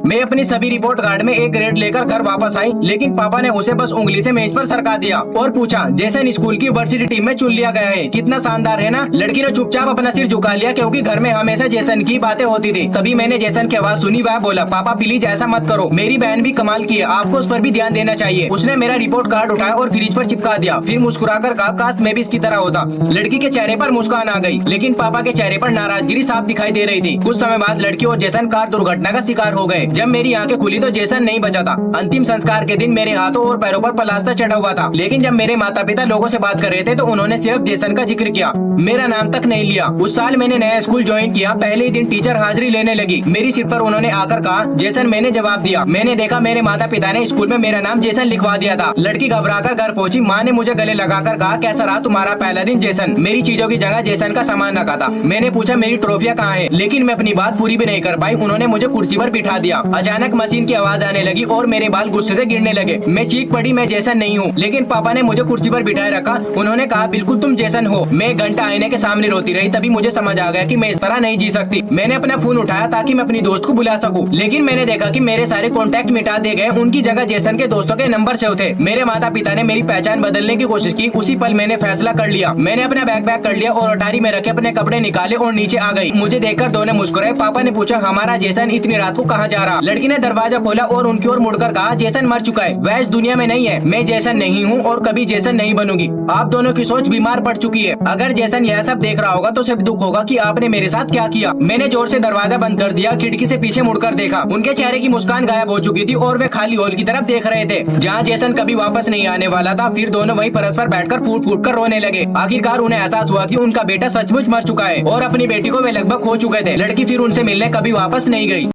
मैं अपनी सभी रिपोर्ट कार्ड में एक ग्रेड लेकर घर वापस आई, लेकिन पापा ने उसे बस उंगली से मेज पर सरका दिया और पूछा, जैसन स्कूल की वर्सिटी टीम में चुन लिया गया है, कितना शानदार है ना। लड़की ने चुपचाप अपना सिर झुका लिया क्योंकि घर में हमेशा जैसन की बातें होती थी। तभी मैंने जैसन की आवाज सुनी। वह बोला, पापा प्लीज ऐसा मत करो, मेरी बहन भी कमाल की है, आपको उस पर भी ध्यान देना चाहिए। उसने मेरा रिपोर्ट कार्ड उठाया और फ्रिज पर चिपका दिया, फिर मुस्कुराकर कहा, काश मैं भी इसकी तरह होता। लड़की के चेहरे पर मुस्कान आ गई, लेकिन पापा के चेहरे पर नाराजगी साफ दिखाई दे रही थी। कुछ समय बाद लड़की और जैसन कार दुर्घटना का शिकार हो गए। जब मेरी आंखें खुली तो जैसन नहीं बचा था। अंतिम संस्कार के दिन मेरे हाथों और पैरों पर प्लास्टर चढ़ा हुआ था, लेकिन जब मेरे माता पिता लोगों से बात कर रहे थे तो उन्होंने सिर्फ जैसन का जिक्र किया, मेरा नाम तक नहीं लिया। उस साल मैंने नया स्कूल ज्वाइन किया। पहले ही दिन टीचर हाजिरी लेने लगी। मेरी सिर पर उन्होंने आकर कहा, जैसन। मैंने जवाब दिया। मैंने देखा मेरे माता पिता ने स्कूल में मेरा नाम जैसन लिखवा दिया था। लड़की घबराकर घर पहुंची। माँ ने मुझे गले लगाकर कहा, कैसा रहा तुम्हारा पहला दिन जैसन। मेरी चीजों की जगह जैसन का सामान रखा था। मैंने पूछा, मेरी ट्रॉफियां कहाँ है, लेकिन मैं अपनी बात पूरी भी नहीं कर पाई। उन्होंने मुझे कुर्सी पर बिठा दिया। अचानक मशीन की आवाज आने लगी और मेरे बाल गुस्से से गिरने लगे। मैं चीख पड़ी, मैं जैसन नहीं हूँ। लेकिन पापा ने मुझे कुर्सी पर बिठाए रखा। उन्होंने कहा, बिल्कुल तुम जैसन हो। मैं एक घंटा आईने के सामने रोती रही। तभी मुझे समझ आ गया कि मैं इस तरह नहीं जी सकती। मैंने अपना फोन उठाया ताकि मैं अपनी दोस्त को बुला सकूं, लेकिन मैंने देखा कि मेरे सारे कॉन्टैक्ट मिटा दिए गए। उनकी जगह जैसन के दोस्तों के नंबर सेव थे। मेरे माता पिता ने मेरी पहचान बदलने की कोशिश की। उसी पल मैंने फैसला कर लिया। मैंने अपना बैग पैक कर लिया और अटारी में रखे अपने कपड़े निकाले और नीचे आ गई। मुझे देखकर दोनों मुस्कुराए। पापा ने पूछा, हमारा जैसन इतनी रात को कहाँ जा रहा। लड़की ने दरवाजा खोला और उनकी ओर मुड़कर कहा, जैसन मर चुका है, वह इस दुनिया में नहीं है। मैं जैसन नहीं हूँ और कभी जैसन नहीं बनूंगी। आप दोनों की सोच बीमार पड़ चुकी है। अगर जैसन यह सब देख रहा होगा तो सिर्फ दुख होगा कि आपने मेरे साथ क्या किया। मैंने जोर से दरवाजा बंद कर दिया। खिड़की से पीछे मुड़कर देखा। उनके चेहरे की मुस्कान गायब हो चुकी थी और वे खाली हॉल की तरफ देख रहे थे जहाँ जैसन कभी वापस नहीं आने वाला था। फिर दोनों वहीं परस्पर बैठकर फूट फूट कर रोने लगे। आखिरकार उन्हें एहसास हुआ कि उनका बेटा सचमुच मर चुका है और अपनी बेटी को वे लगभग खो चुके थे। लड़की फिर उनसे मिलने कभी वापस नहीं गई।